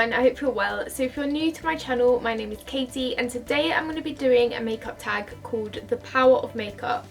everyone, I hope you're well. So if you're new to my channel, my name is Katie and today I'm going to be doing a makeup tag called The Power of Makeup.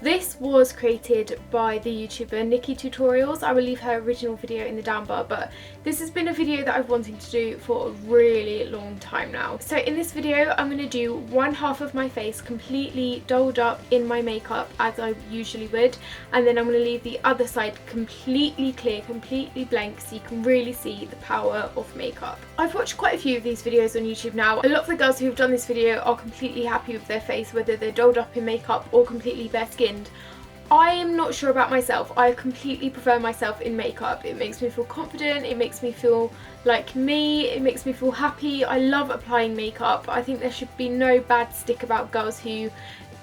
This was created by the YouTuber Nikki Tutorials. I will leave her original video in the down bar, but this has been a video that I've wanted to do for a really long time now. So in this video I'm going to do one half of my face completely dolled up in my makeup as I usually would, and then I'm going to leave the other side completely clear, completely blank, so you can really see the power of makeup. I've watched quite a few of these videos on YouTube now. A lot of the girls who have done this video are completely happy with their face, whether they're dolled up in makeup or completely bare skinned. I am not sure about myself. I completely prefer myself in makeup. It makes me feel confident, it makes me feel like me, it makes me feel happy. I love applying makeup. I think there should be no bad stick about girls who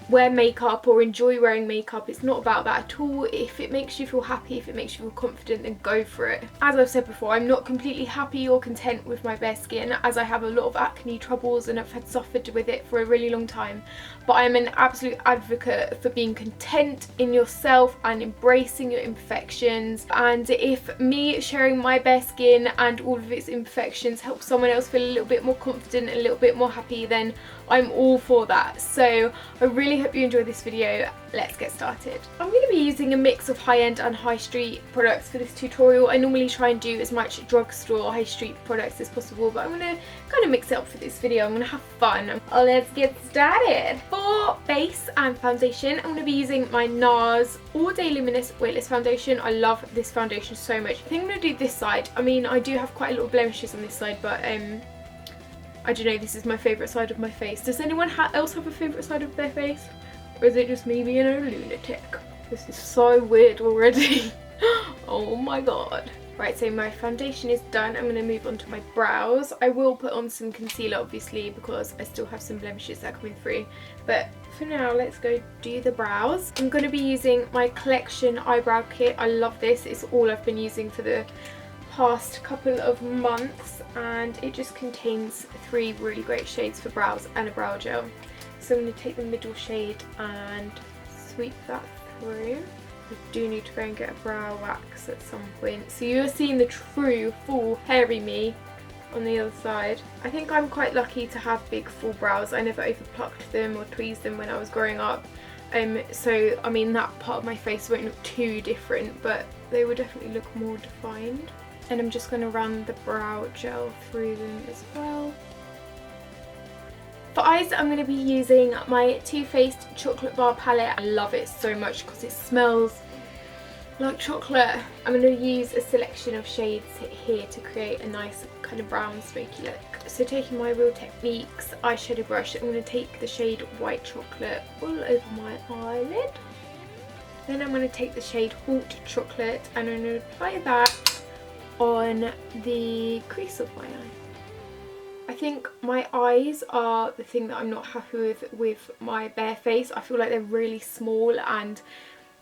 wear makeup or enjoy wearing makeup. It's not about that at all. If it makes you feel happy, if it makes you feel confident, then go for it. As I've said before, I'm not completely happy or content with my bare skin, as I have a lot of acne troubles and I've had suffered with it for a really long time. But I'm an absolute advocate for being content in yourself and embracing your imperfections. And if me sharing my bare skin and all of its imperfections helps someone else feel a little bit more confident and a little bit more happy, then I'm all for that. So I really hope you enjoy this video. Let's get started. I'm going to be using a mix of high-end and high street products for this tutorial. I normally try and do as much drugstore or high street products as possible, but I'm going to kind of mix it up for this video. I'm going to have fun. Let's get started. For base and foundation, I'm going to be using my Nars All Day Luminous Weightless Foundation. I love this foundation so much. I think I'm going to do this side. I mean, I do have quite a lot of blemishes on this side, but I don't know, this is my favourite side of my face. Does anyone else have a favourite side of their face? Or is it just me being a lunatic? This is so weird already. Oh my god. Right, so my foundation is done. I'm going to move on to my brows. I will put on some concealer obviously because I still have some blemishes that are coming through. But for now, let's go do the brows. I'm going to be using my Collection eyebrow kit. I love this. It's all I've been using for the past couple of months, and it just contains 3 really great shades for brows and a brow gel. So I'm going to take the middle shade and sweep that through. I do need to go and get a brow wax at some point. So you're seeing the true full hairy me on the other side. I think I'm quite lucky to have big full brows. I never over plucked them or tweezed them when I was growing up. So I mean that part of my face won't look too different, but they will definitely look more defined. And I'm just going to run the brow gel through them as well. For eyes, I'm going to be using my Too Faced Chocolate Bar palette. I love it so much because it smells like chocolate. I'm going to use a selection of shades here to create a nice kind of brown smoky look. So taking my Real Techniques eyeshadow brush, I'm going to take the shade White Chocolate all over my eyelid. Then I'm going to take the shade Hot Chocolate and I'm going to apply that on the crease of my eye. I think my eyes are the thing that I'm not happy with my bare face. I feel like they're really small, and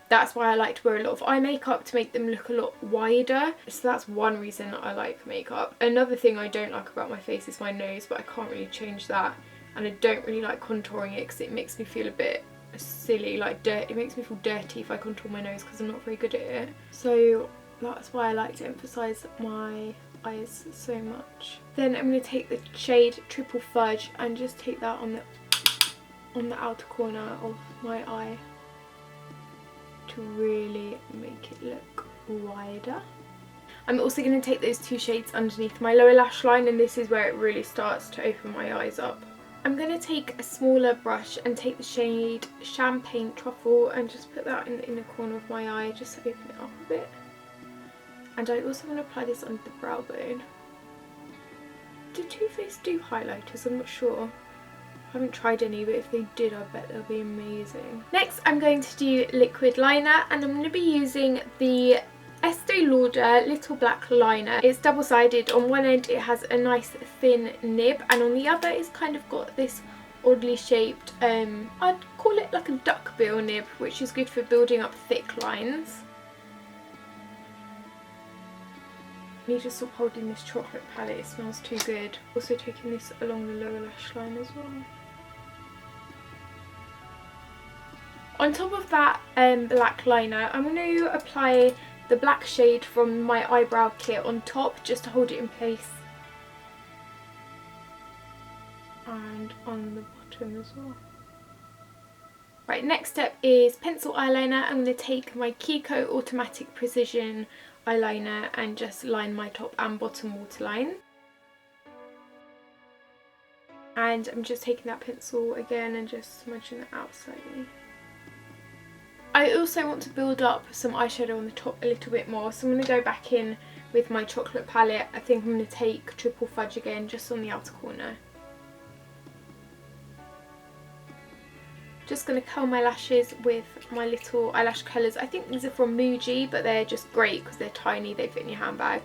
that's why I like to wear a lot of eye makeup, to make them look a lot wider. So that's one reason I like makeup. Another thing I don't like about my face is my nose, but I can't really change that. And I don't really like contouring it because it makes me feel a bit silly, like dirt. It makes me feel dirty if I contour my nose because I'm not very good at it. So that's why I like to emphasise my eyes so much. Then I'm going to take the shade Triple Fudge and just take that on the outer corner of my eye to really make it look wider. I'm also going to take those 2 shades underneath my lower lash line, and this is where it really starts to open my eyes up. I'm going to take a smaller brush and take the shade Champagne Truffle and just put that in the inner corner of my eye just to open it up a bit. And I also want to apply this under the brow bone. Do Too Faced do highlighters? I'm not sure. I haven't tried any, but if they did, I bet they'll be amazing. Next, I'm going to do liquid liner, and I'm going to be using the Estee Lauder Little Black Liner. It's double-sided. On one end it has a nice thin nib, and on the other it's kind of got this oddly shaped, I'd call it like a duckbill nib, which is good for building up thick lines. I need to stop holding this chocolate palette, it smells too good. Also taking this along the lower lash line as well. On top of that black liner, I'm going to apply the black shade from my eyebrow kit on top just to hold it in place and on the bottom as well. Right, next step is pencil eyeliner. I'm going to take my Kiko Automatic Precision eyeliner and just line my top and bottom waterline. And I'm just taking that pencil again and just smudging it out slightly. I also want to build up some eyeshadow on the top a little bit more, so I'm going to go back in with my chocolate palette. I think I'm going to take Triple Fudge again, just on the outer corner. Just going to curl my lashes with my little eyelash colours. I think these are from Muji, but they're just great because they're tiny, they fit in your handbag.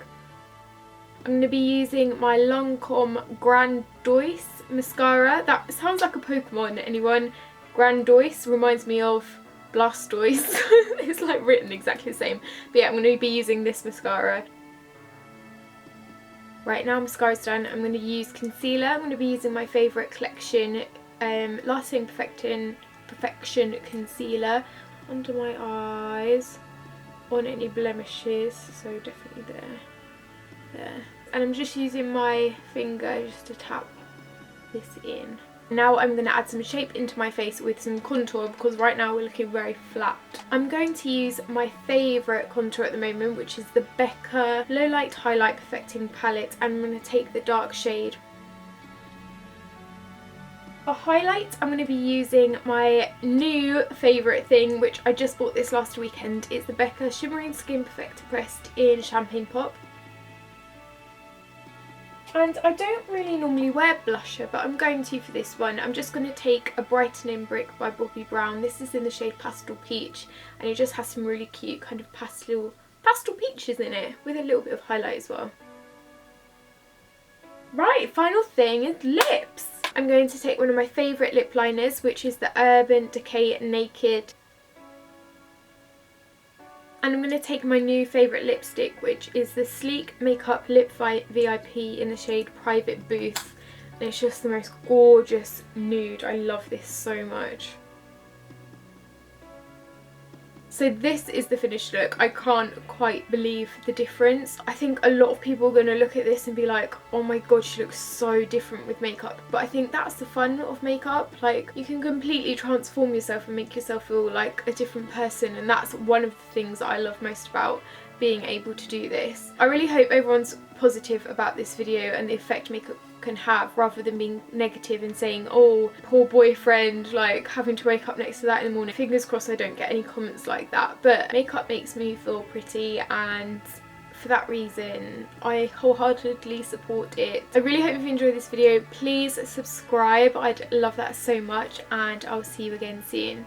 I'm going to be using my Lancome Grandiose mascara. That sounds like a Pokemon, anyone? Grandiose reminds me of blaistoise. It's like written exactly the same. But yeah, I'm going to be using this mascara. Right, now mascara's done, I'm going to use concealer. I'm going to be using my favourite collection, Lasting Perfection concealer under my eyes, on any blemishes, so definitely there. And I'm just using my finger just to tap this in. Now I'm going to add some shape into my face with some contour, because right now we're looking very flat. I'm going to use my favourite contour at the moment, which is the Becca Lowlight Highlight Perfecting Palette, and I'm going to take the dark shade. For highlight, I'm going to be using my new favourite thing, which I just bought this last weekend. It's the Becca Shimmering Skin Perfector Pressed in Champagne Pop. And I don't really normally wear blusher, but I'm going to for this one. I'm just going to take a Brightening Brick by Bobbi Brown. This is in the shade Pastel Peach, and it just has some really cute kind of pastel peaches in it, with a little bit of highlight as well. Right, final thing is lips. I'm going to take one of my favourite lip liners, which is the Urban Decay Naked. And I'm going to take my new favourite lipstick, which is the Sleek Makeup Lip VIP in the shade Private Booth. And it's just the most gorgeous nude. I love this so much. So this is the finished look. I can't quite believe the difference. I think a lot of people are going to look at this and be like, oh my god, she looks so different with makeup. But I think that's the fun of makeup. Like, you can completely transform yourself and make yourself feel like a different person, and that's one of the things that I love most about being able to do this. I really hope everyone's positive about this video and the effect makeup can have, rather than being negative and saying, oh, poor boyfriend, like having to wake up next to that in the morning. Fingers crossed I don't get any comments like that, but makeup makes me feel pretty, and for that reason I wholeheartedly support it. I really hope you've enjoyed this video. Please subscribe, I'd love that so much, and I'll see you again soon.